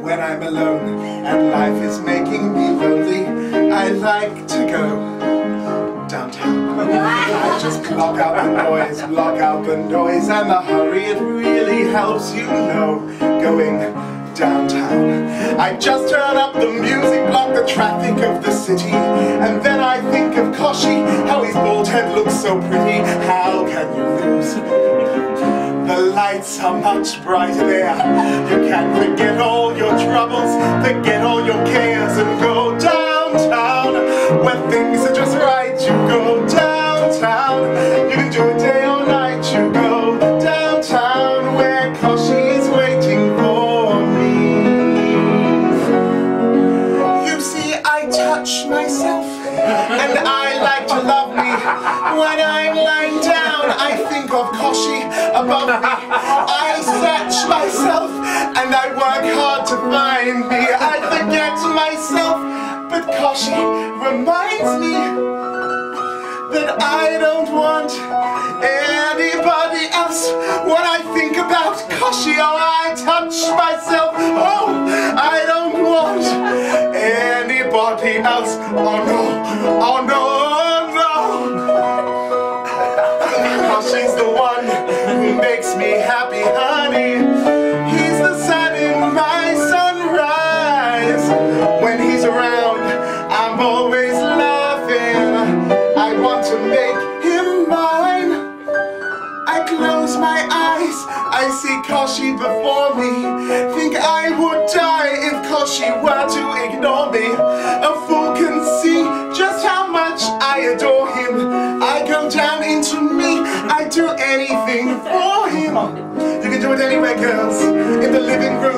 When I'm alone and life is making me lonely, I like to go downtown. I just block out the noise and the hurry. It really helps, you know, going downtown. I just turn up the music, block the traffic of the city, and then I think of Koshi, how his bald head looks so pretty. How can you lose? The lights are much brighter there. You can forget all your troubles, forget all your cares, and go downtown where things are just right. You go downtown. You can do it day or night. You go downtown where Koshi is waiting for me. You see, I touch myself, and I like to love me. When I'm lying down, I think of Koshi above me. I search myself, and I work hard to find me. I forget myself, but Koshi reminds me that I don't want anybody else. When I think about Koshi, oh, I touch myself. Oh, I don't want anybody else. Oh no, oh no, oh no. Koshi's the one who makes me happy, honey. He's the sun in my sunrise. When he's around, I'm always laughing. I want to make him mine. I close my eyes, I see Koshi before me. Think I would die if Koshi were to ignore me. A fool can see just how much I adore him. I go down into me, I do anything for him. You can do it anywhere, girls. In the living room,